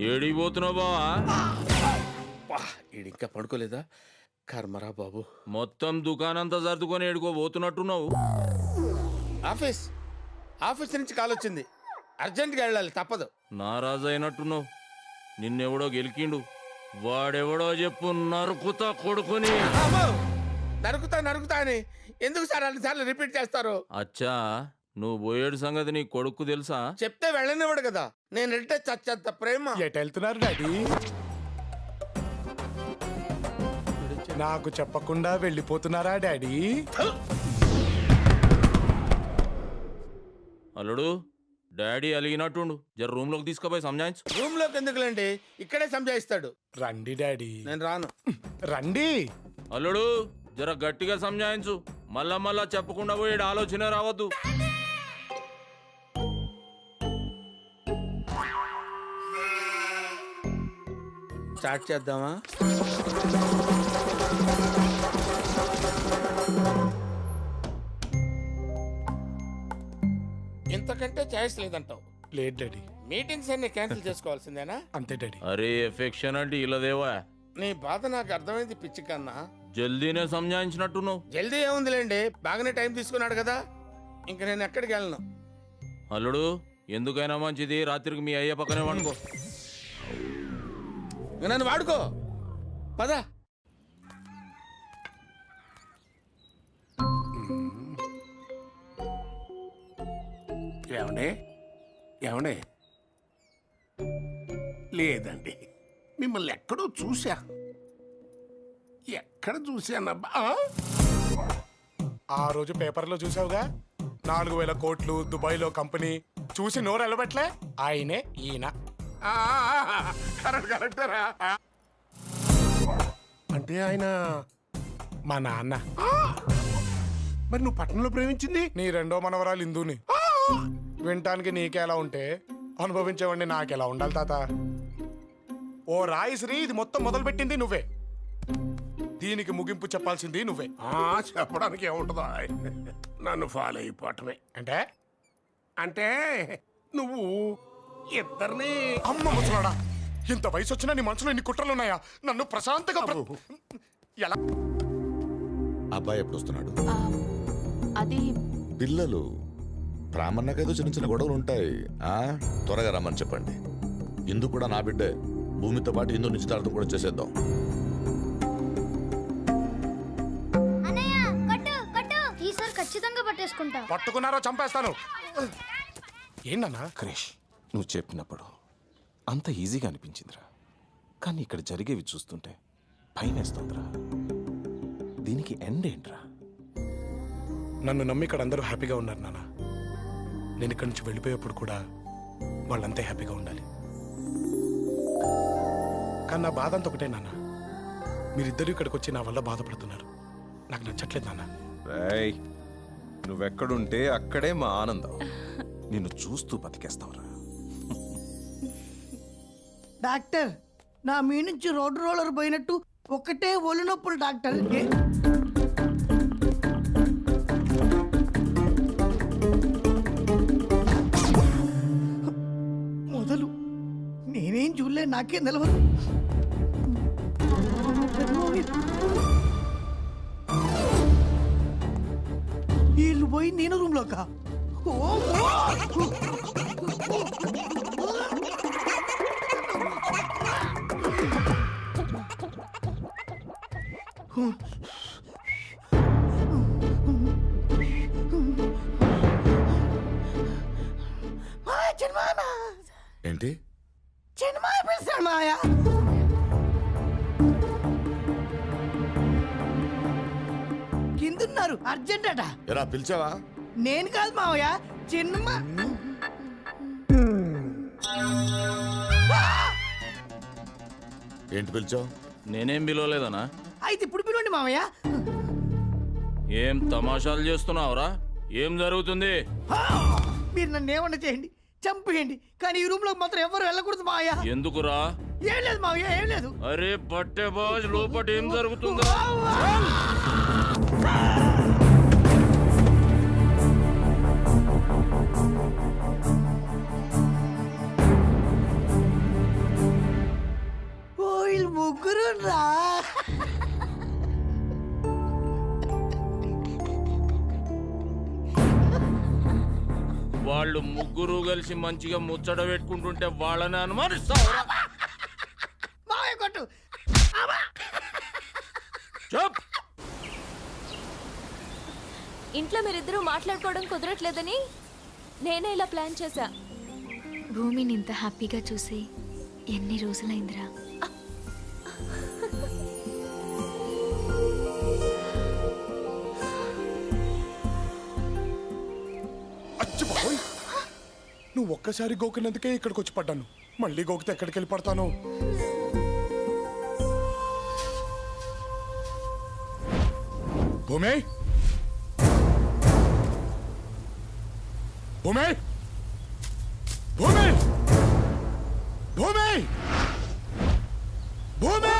ఏడిపోతున్నావు బావా? ఇంకా పడుకోలేదా? కర్మరా బాబు. మొత్తం దుకాణంతా సర్దుకొని ఏడుకోబోతున్నట్టున్నావు. ఆఫీస్ నుంచి కాల్ వచ్చింది, అర్జెంట్గా వెళ్ళాలి, తప్పదు. నారాజు అయినట్టున్నావు. నిన్నెవడో గెలికిండు, వాడెవడో చెప్పు. నరుకుతా కొడుకుని. నరుకుతా అని ఎందుకు సార్ అన్నిసార్లు రిపీట్ చేస్తారు? అచ్చా, నువ్వు పోయేడు సంగతి నీ కొడుకు తెలుసా? చెప్తే వెళ్ళనివ్వడు కదా. నేను వెళ్తే చచ్చంత ప్రేమ. ఎటు వెళ్తున్నారు డాడీ? నాకు చెప్పకుండా వెళ్ళిపోతున్నారా డాడీ? అల్లుడు, డాడీ అలిగినట్టుండు. జర రూమ్ లోకి తీసుకుపోయి సంజాయించు. రూమ్ లోకి ఎందుకులేండి, ఇక్కడే సంజాయిస్తాడు. రండి డాడీ. నేను రాను. రండి. అల్లుడు, జర గట్టిగా సంజాయించు. మళ్ళా చెప్పకుండా పోయేడు ఆలోచన రావద్దు. స్టార్ట్ చేద్దామా? ఇంతకంటే ఛాయిస్ లేదంటావు? లేదు డాడీ. మీటింగ్స్ అన్ని క్యాన్సిల్ చేసుకోవాల్సిందేనా? అంతే డాడీ. అరే ఎఫెక్షన్ అంటే ఇలాదేవా? నీ బాధ నాకు అర్థమైంది పిచ్చి కన్నా. జల్దీనే సంజాయించినట్టున్నావు. జల్దీ ఏముందిలేండి, బాగానే టైం తీసుకున్నాడు కదా. ఇంక నేను ఎక్కడికి వెళ్ళను. అల్లుడు, ఎందుకైనా మంచిది రాత్రికి మీ అయ్య పక్కనే వండుకో. నన్ను వాడుకో, పద. ఏమండే? లేదండి, మిమ్మల్ని ఎక్కడో చూసా. ఎక్కడ చూశానబ్బా? ఆ రోజు పేపర్లో చూసావుగా, 4,000 కోట్లు దుబాయ్లో కంపెనీ. చూసి నోరు ఎలబెట్లే. ఆయనే ఈయన. కరెక్టరా? అంటే ఆయన మా నాన్న. మరి నువ్వు పట్టణంలో ప్రేమించింది నీ రెండో మనవరాలు ఇందుని. వినటానికి నీకెలా ఉంటే అనుభవించేవాడిని నాకెలా ఉండాలి తాత? ఓ రాయిశ్రీ, ఇది మొత్తం మొదలు పెట్టింది నువ్వే. దీనికి ముగింపు చెప్పాల్సింది నువ్వే. చెప్పడానికి ఏముంటుందా, నన్ను ఫాలో అయిపోవటమే. అంటే అంటే నువ్వు ఇద్దరిని. అమ్మ ముసలాడా, ఇంత వయసు వచ్చినా నీ మనసులో ఇన్ని కుట్రలున్నాయా? నన్ను ప్రశాంతంగా ఎలా? అబ్బాయి ఎప్పుడు వస్తున్నాడు? అది పిల్లలు ప్రామణ్యకేదో చిన్న చిన్న గొడవలు ఉంటాయి. త్వరగా రమ్మని చెప్పండి. ఇందు కూడా నా బిడ్డే. భూమితో పాటు ఇందు నిశ్చితార్థం కూడా చేసేద్దాం. ఖచ్చితంగా పట్టేసుకుంటా. పట్టుకున్నారో చంపేస్తాను. ఏంటన్నా? క్రిష్, నువ్వు చెప్పినప్పుడు అంత ఈజీగా అనిపించిందిరా, కానీ ఇక్కడ జరిగేవి చూస్తుంటే భయమేస్తోందిరా. దీనికి ఎండ్ ఏంట్రా? నన్ను నమ్మి ఇక్కడ అందరూ హ్యాపీగా ఉన్నారు నాన్న. నేను ఇక్కడి నుంచి వెళ్ళిపోయేప్పుడు కూడా వాళ్ళంతే హ్యాపీగా ఉండాలి. కానీ నా బాధ అంత ఒకటే నాన్న, మీరిద్దరూ ఇక్కడికి వచ్చి నా వల్ల బాధపడుతున్నారు. నాకు నచ్చట్లేదు నాన్న. రేయ్, నువ్వెక్కడుంటే అక్కడే మా ఆనందం. నిన్ను చూస్తూ బతికేస్తావురా. డాక్టర్, నా మీ నుంచి రోడ్ రోలర్ పోయినట్టు ఒకటే ఒళ్ళు నొప్పులు డాక్టర్. మొదలు నేనేం చూడలే, నాకేం తెలవదు. వీళ్ళు పోయి నేను రూమ్ లోకా? ఏంటి? చిన్నమాయ పిలుస్తాడు మాయా. కిందున్నారు, అర్జెంట్ అట. ఎరా పిలిచావా? నేను కాదు మావయ్య, చిన్నమ్మా. ఏంటి పిలిచావు? నేనేం పిలవలేదనా? అయితే ఇప్పుడు పిలవండి మావయ్య. ఏం తమాషాలు చేస్తున్నావురా? ఏం జరుగుతుంది? మీరు నన్ను ఏమన్నా చేయండి, చంపేయండి, కానీ ఈ రూమ్ లో మాత్రం ఎవరు వెళ్ళకూడదు మావయ్య. ఎందుకురా? ఏం లేదు మావయ్య, ఏం లేదు. అరే పట్టే బాజ్, లోపట ఏం జరుగుతుందా? వీళ్ళు ముగ్గురు రా. వాళ్ళు ముగ్గురు కలిసి మంచిగా ముచ్చట పెట్టుకుంటుంటే వాళ్ళని అనుమానిస్తావురా? మావయ్య కొట్టు. చెప్. ఇంట్లో మీరిద్దరూ మాట్లాడుకోవడం కుదరట్లేదని నేనే ఇలా ప్లాన్ చేశా. భూమిని ఇంత హ్యాపీగా చూసి ఎన్ని రోజులైందిరా. అచ్చి బాబోయ్, నువ్వు ఒక్కసారి గోకినందుకే ఇక్కడికి వచ్చి పడ్డాను. మళ్ళీ గోకితే ఎక్కడికి వెళ్ళి పడతాను? భూమి, భూమి, భూమి, భూమి, భూమి!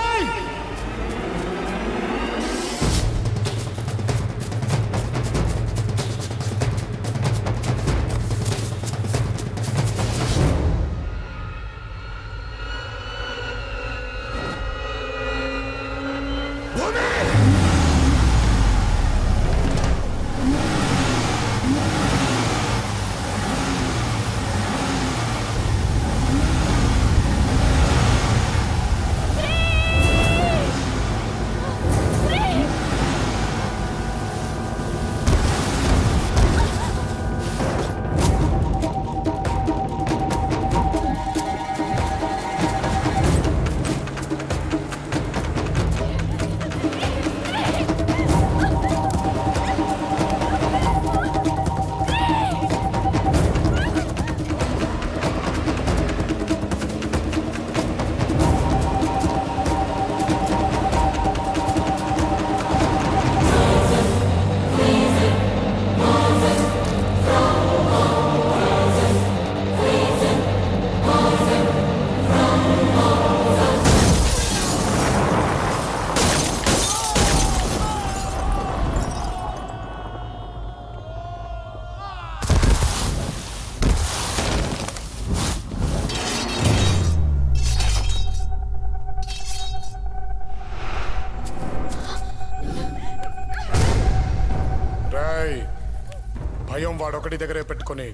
భయం వాడొకటి దగ్గరే పెట్టుకొని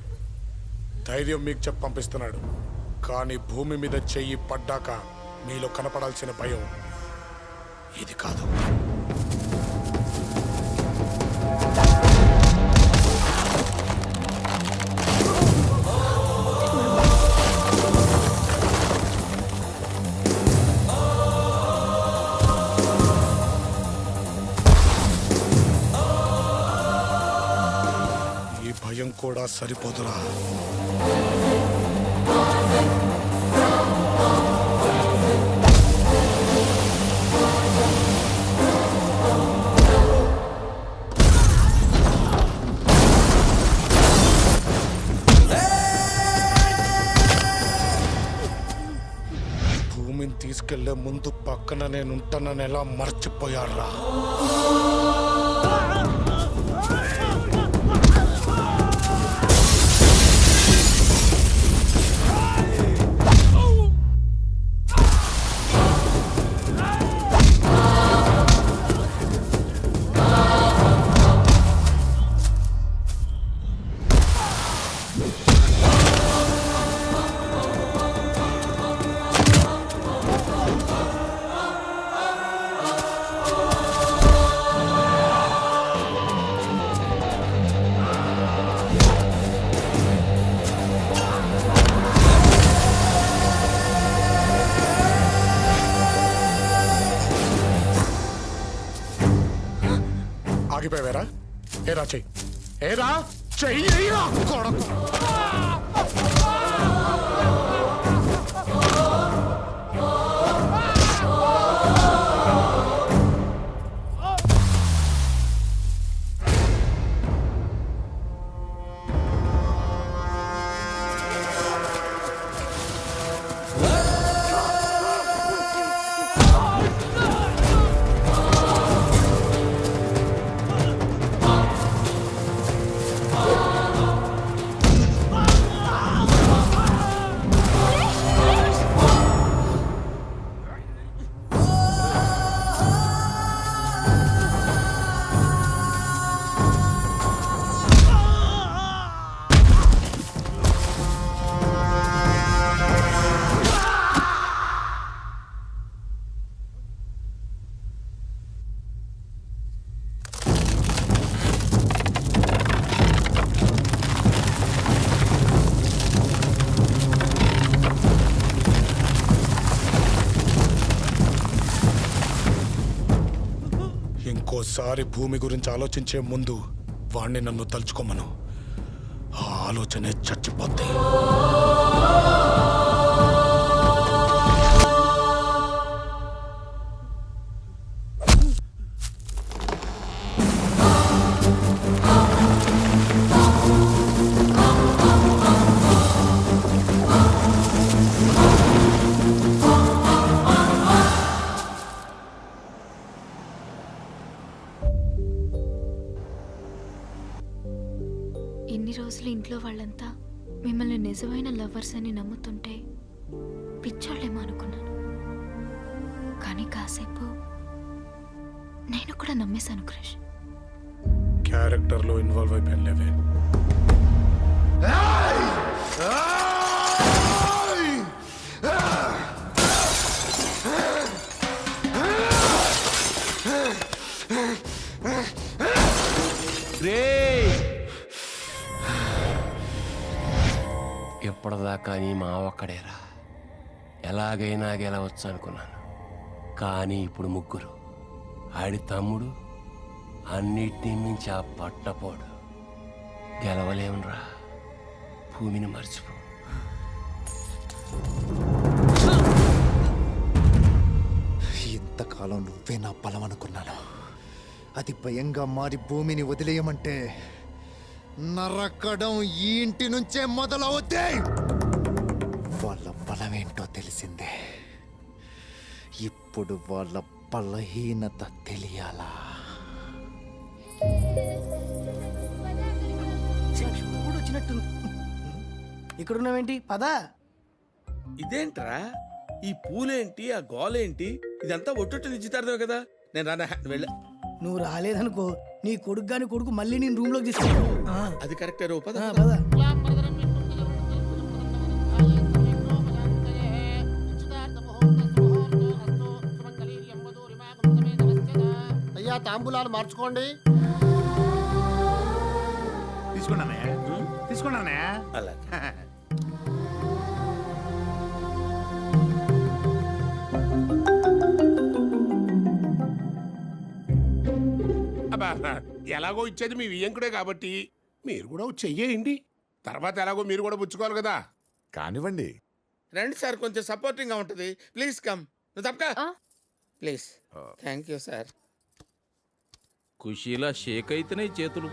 ధైర్యం మీకు చెప్పి పంపిస్తున్నాడు. కానీ భూమి మీద చెయ్యి పడ్డాక మీలో కనపడాల్సిన భయం ఇది కాదు. భయం కూడా సరిపోదురా. భూమిని తీసుకెళ్లే ముందు పక్కన నేనుంటానని ఎలా మర్చిపోయాడ్రా. ఆగిపోయారా? ఏరా చెయ్యి, ఏరా చెయ్యి కొడకు. ఇంకోసారి భూమి గురించి ఆలోచించే ముందు వాణ్ణి నన్ను తలుచుకోమను. ఆ ఆలోచనే చచ్చిపోద్ది. ఇన్ని రోజులు ఇంట్లో వాళ్ళంతా మిమ్మల్ని నిజమైన లవర్స్ అని నమ్ముతుంటే పిచ్చోళ్ళేమో అనుకున్నాను. కానీ కాసేపు నేను కూడా నమ్మేశాను క్రిష్. క్యారెక్టర్లో ఇన్వాల్వ్ అయిపోయానులేవే. ఎప్పటిదాకా నీ మా ఒక్కడేరా, ఎలాగైనా గెలవచ్చు అనుకున్నాను. కానీ ఇప్పుడు ముగ్గురు, ఆడి తమ్ముడు, అన్నిటినీ మించి ఆ పట్టపోడు. గెలవలేమురా, భూమిని మర్చిపో. ఇంతకాలం నువ్వే నా బలం అనుకున్నాను. అది భయంగా మారి భూమిని వదిలేయమంటే నరకడం ఈ ఇంటి నుంచే మొదలవుతాయి. వాళ్ళ బలమేంటో తెలిసిందే. ఇప్పుడు వాళ్ళ బలహీనత తెలియాలా? వచ్చినట్టు ఇక్కడ ఉన్నావేంటి? పదా. ఇదేంట్రా, ఈ పూలేంటి, ఆ గోలేంటి? ఇదంతా ఒట్టొట్టు నిశ్చితార్థమే కదా. నేను రానా, వెళ్ళ. నువ్వు రాలేదనుకో నీ కొడుకు గాని కొడుకు మళ్ళీ నేను రూమ్ లోకి తీసుకెళ్ళి. అది కరెక్టే రో, పద. అయ్యా తాంబూలాలు మార్చుకోండి. తీసుకున్నానే తీసుకున్నానే. అలాగే. అబ్బా, ఎలాగో ఇచ్చేది మీ వియ్యంకుడే కాబట్టి మీరు కూడా చెయ్యేయండి. తర్వాత ఎలాగో మీరు కూడా పుచ్చుకోవాలి కదా. కానివ్వండి. రండి సార్, కొంచెం సపోర్టింగ్ గా ఉంటది. Please come. నువ్వు తప్పక ప్లీజ్. Thank you sir. ఖుషీలా షేక్ అయితేనే చేతులు.